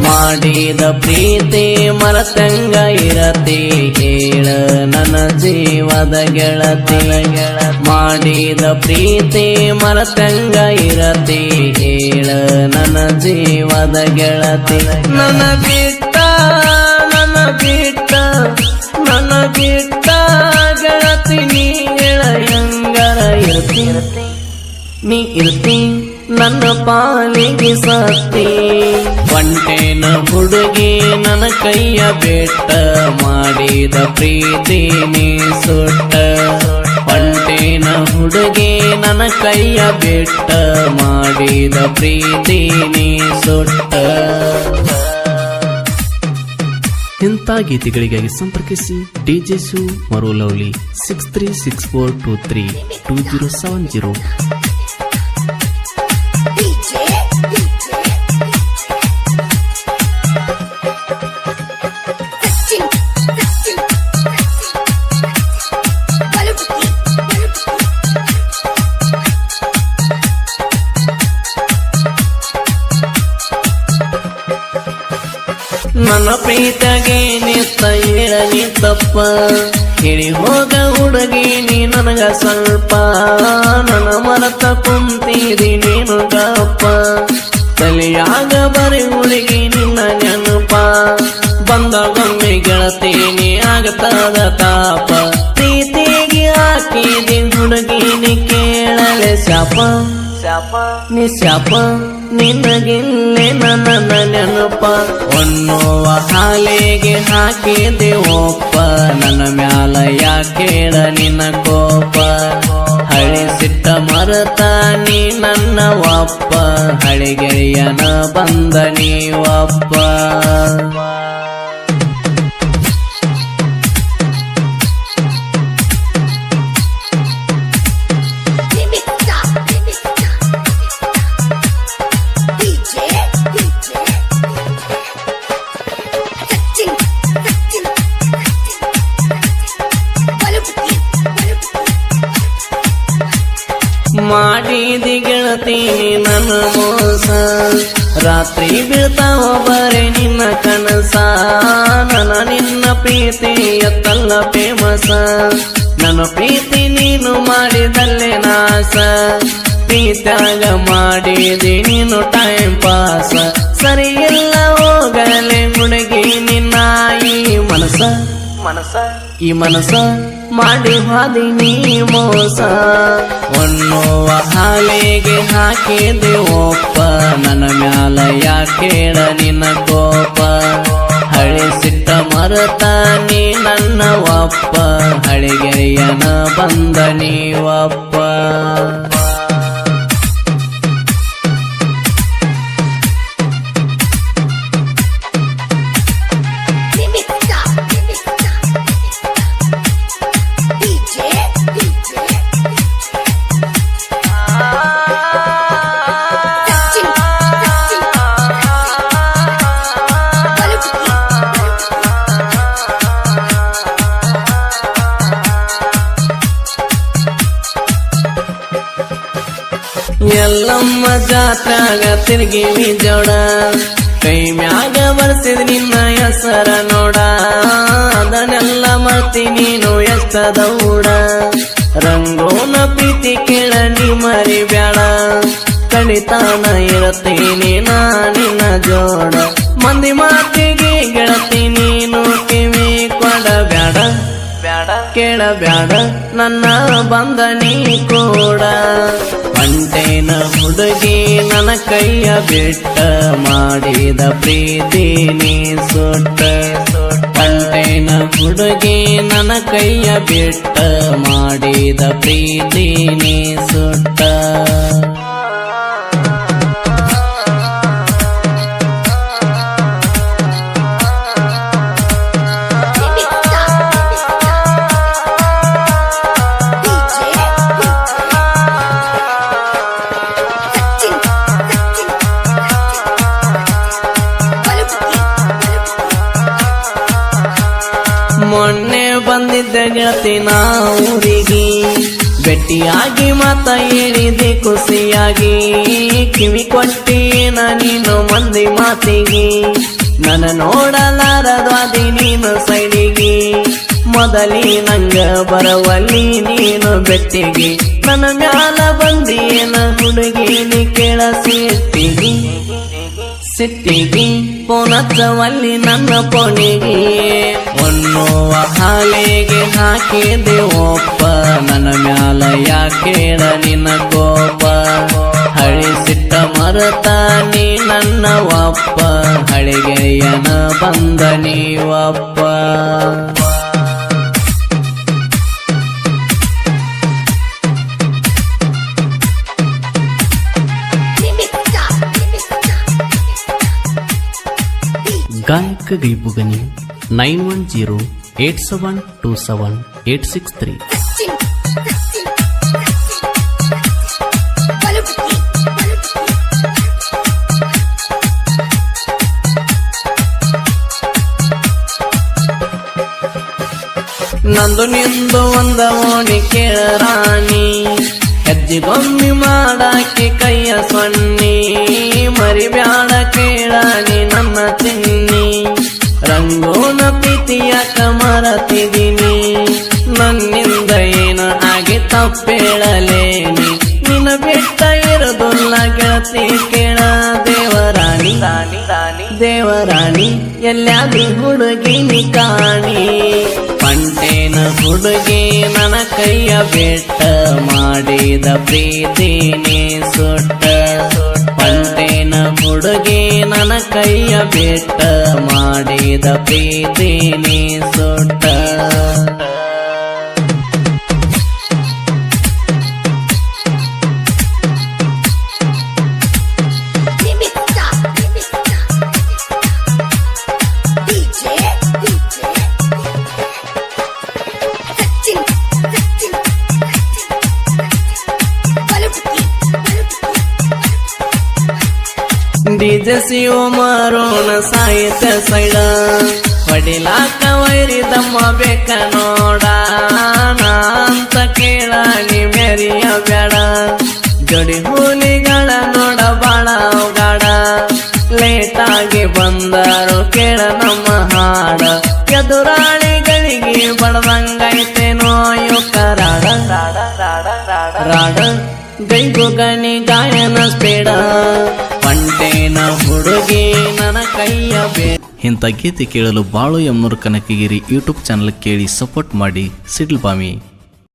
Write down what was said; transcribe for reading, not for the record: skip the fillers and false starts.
ಮಾಡಿದ ಪ್ರೀತಿ ಮರತಂಗ ಇರತಿ ಹೇಳ ನನ್ನ ಜೀವದ ಗೆಳತಿ ಮಾಡಿದ ಪ್ರೀತಿ ಮರತಂಗ ಇರತಿ ಹೇಳ ನನ್ನ ಜೀವದ ಗೆಳತಿ ನನ್ನ ಬಿಟ್ಟ ಗೆಳತಿ ನೀ ಹೇಳಂಗರ ಇರ್ತಿ ನನ್ನ ಪಾಲಿಗೆ ಸತ್ತಿ ಒಂಟೇನ ಹುಡುಗಿ ನನ್ನ ಕೈಯ ಬೆಟ್ಟ ಮಾಡಿದ ಪ್ರೀತಿ ನೀ ಸುಟ್ಟ ಒಂಟೇನ ಹುಡುಗಿ ನನ್ನ ಕೈಯ ಬೆಟ್ಟ ಮಾಡಿದ ಪ್ರೀತಿ ನೀ ಸುಟ್ಟ. ಇಂಥ ಗೀತೆಗಳಿಗಾಗಿ ಸಂಪರ್ಕಿಸಿ ಡಿಜೆ ಶೋ ಮರು ಲವ್ಲಿ 6364232070. ನನ್ನ ಪ್ರೀತಗೆ ನಿತ್ತ ಹೇಳಲಿ ತಪ್ಪ ಹೇಳಿ ಹೋಗ ಹುಡುಗಿ ನೀ ನನಗ ಸ್ವಲ್ಪ ನನ್ನ ಮರತ ಕುಂತೀರಿ ನೀನು ಗಪ್ಪ ತಲೆಯಾಗ ಬರೀ ಹುಡುಗಿ ನಿನ್ನ ನೆನಪ ಬಂದಗೊಮ್ಮೆ ಗೆಳತಿ ನೀ ಆಗತದ ತಾಪ ಪ್ರೀತಿಗೆ ಹಾಕಿದಿ ಹುಡುಗಿ ನೀ ಕೇಳಲೆ ಶಾಪ ಶಾಪ ನಿನಗಿಲ್ಲೆ ನನ್ನ ನೆನಪ ಒನ್ನುವ ಹಾಲೆಗೆ ಹಾಕಿದೆ ಒಪ್ಪ ನನ್ನ ಮ್ಯಾಲ ಯಾಕೇಳ ನಿನ್ನ ಕೋಪ ಹಳಿ ಸಿಟ್ಟ ಮರತ ನೀ ನನ್ನ ಒಪ್ಪ ಹಳಿಗೆಯನ ಬಂದ ನೀವಪ್ಪ. ಮಾಡಿದಿ ಗೆಳತಿ ನನ್ನ ಮೋಸ ರಾತ್ರಿ ಬೀಳ್ತಾವ ಬರೆ ನಿನ್ನ ಕನಸ ನನ್ನ ನಿನ್ನ ಪ್ರೀತಿ ಎತ್ತಲ್ಲ ಫೇಮಸ ನನ್ನ ಪ್ರೀತಿ ನೀನು ಮಾಡಿದಲ್ಲೇ ನಾಸ ಪ್ರೀತ್ಯಾಗ ಮಾಡಿದಿ ನೀನು ಟೈಮ್ ಪಾಸ ಸರಿ ಇಲ್ಲ ಹೋಗಲೆ ಹುಡುಗಿ ನಿನ್ನ ಈ ಮನಸ ಮಾಡಿ ಹಾದಿ ನೀ ಮೋಸ ಒನ್ನುವ ಹಾಲೆಗೆ ಹಾಕಿದೆ ಒಪ್ಪ ನನ್ನ ಮ್ಯಾಲ ಯಾಕೇಳ ನಿನ್ನ ಕೋಪ ಹಳಿ ಸಿಟ್ಟ ಮರತ ನೀ ನನ್ನ ಒಪ್ಪ ಹಳಿಗೆಯನ ಬಂದ ನೀವಪ್ಪ. ಎಲ್ಲಮ್ಮ ಜಾತ್ರಾಗ ತಿರುಗಿವಿ ಜೋಡ ಕೈ ಮ್ಯಾಗ ಬರ್ಸಿದ್ ನಿನ್ನ ಹೆಸರ ನೋಡ ಅದನ್ನೆಲ್ಲ ಮರ್ತಿ ನೀನು ಎಷ್ಟ ದೌಡ ರಂಗೋನ ಪ್ರೀತಿ ಕೇಳ ನೀ ಮರಿ ಬ್ಯಾಡ ಕಣಿತಾನ ಇರತೀನಿ ನಾ ನಿನ್ನ ಜೋಡ ಮಂದಿ ಮಾತಿಗೆ ಗೆಳತಿ ನೀನು ಕಿವಿ ಕೊಡ ಬ್ಯಾಡ ಕೇಳ ಬ್ಯಾಡ ನನ್ನ ಬಂದ ನೀ ಕೂಡ ಒಂಟೇನ ಹುಡುಗಿ ನನ್ನ ಕೈಯ ಬಿಟ್ಟ ಮಾಡಿದ ಪ್ರೀತಿ ನೀ ಸುಟ್ಟ ಒಂಟೇನ ಹುಡುಗಿ ನನ್ನ ಕೈಯ ಬಿಟ್ಟ ಮಾಡಿದ ಪ್ರೀತಿ ನೀ ಸುಟ್ಟ. ಮೊನ್ನೆ ಬಂದಿದ್ದ ಗೆಳತಿ ನಾ ಊರಿಗೆ ಭೇಟಿಯಾಗಿ ಮಾತ ಹೇಳಿದೆ ಖುಷಿಯಾಗಿ ಕಿವಿ ಕೊಟ್ಟೇನ ನೀನು ಮಂದಿ ಮಾತಿಗೆ ನನ್ನ ನೋಡಲಾರದ್ವಾದಿ ನೀನು ಸೈಡಿಗೆ ಮೊದಲಿ ನಂಗ ಬರವಲ್ಲಿ ನೀನು ಬೆಟ್ಟಿಗೆ ನನ್ನ ಮ್ಯಾಲ ಬಂದಿಯೇನ ಹುಡುಗಿನಿ ಕೇಳ ಸಿಟ್ಟಿಗೆ ಪೋನಚ್ಚವಲ್ಲಿ ನನ್ನ ಪೊಣಿಗೆ ಒನ್ನುವ ಹಾಲಿಗೆ ಹಾಕಿದೆ ಒಪ್ಪ ನನ್ನ ಮ್ಯಾಲ ಯಾಕೇಳ ನಿನ್ನ ಕೋಪ ಹಳಿ ಸಿಟ್ಟ ಮರತ ನೀ ನನ್ನ ಒಪ್ಪ ಹಳಿಗೆಯನ ಬಂದ ನೀವಪ್ಪ ಗಾಯಕ ಗೈಬುಗನಿ 9108727863 ನಂದು ನಿಂದು ಒಂದ ಓಣಿ ಕೇಳರಾಣಿ ಹೆಜ್ಜಿಗೊಮ್ಮಿ ಮಾಡಾಕಿ ಕೈಯ ಸೊನ್ನಿ ಮರಿಬ್ಯಾಡ ಕೇಳಾನಿ ನನ್ನ ಚಿನ್ನಿ ರಂಗೋನ ಪ್ರೀತಿಯಾಕ ಮರತಿದೀನಿ ನನ್ನಿಂದ ಏನು ಆಗಿ ತಪ್ಪೇಳಲೇನಿ ನಿನ್ನ ಬಿಟ್ಟ ಇರೋದಿಲ್ಲ ಗೆಳತಿ ಕೇಳ ದೇವರಾಣಿ ಎಲ್ಲಾದ್ರೂ ಹುಡುಗಿನಿ ಕಾಣಿ ಪಂಟೇನ ಹುಡುಗಿ ನನ್ನ ಕೈಯ ಬೆಟ್ಟ ಮಾಡಿದ ಪ್ರೀತಿನೇ ಸುಟ್ಟ ಪಂಟೇನ ಹುಡುಗಿ ನನ್ನ ಕೈಯ ಬೆಟ್ಟ ಮಾಡಿದ ಪ್ರೀತಿನೇ ಸುಟ್ಟ ಡಿಜೆ ಶಿವ ಮಾರೋಣ ಸಾಹಿತ್ಯ ಸೈಡ ಹೊಡಿಲಾಕ ವೈರಿದಮ್ಮ ಬೇಕ ನೋಡ ಅಂತ ಕೇಳಾನಿ ಮೆರಿಯ ಬೇಡ ಜೋಡಿ ಹುಲಿಗಳ ನೋಡ ಬಾಳ ಗಾಡ ಲೇಟಾಗಿ ಬಂದರು ಕೇಳ ನಮ್ಮ ಹಾಡ ಎದುರಾಳಿಗಳಿಗೆ ಬಡದಂಗೈತೇನೋ ಯುಕರಾಡ ರಾಡ ಗೈಗುಗನಿ ಗಾಯನ ಸ್ಪೀಡ ಪಂಟೇನ ಹುಡುಗಿ ನನ್ನ ಕೈಯ ಇಂಥ ಗೀತೆ ಕೇಳಲು ಬಾಳು ಎಮ್ನೂರು ಕನಕಗಿರಿ ಯೂಟ್ಯೂಬ್ ಚಾನಲ್ ಕೇಳಿ ಸಪೋರ್ಟ್ ಮಾಡಿ ಸಿಡ್ಲ್ ಬಾಮಿ.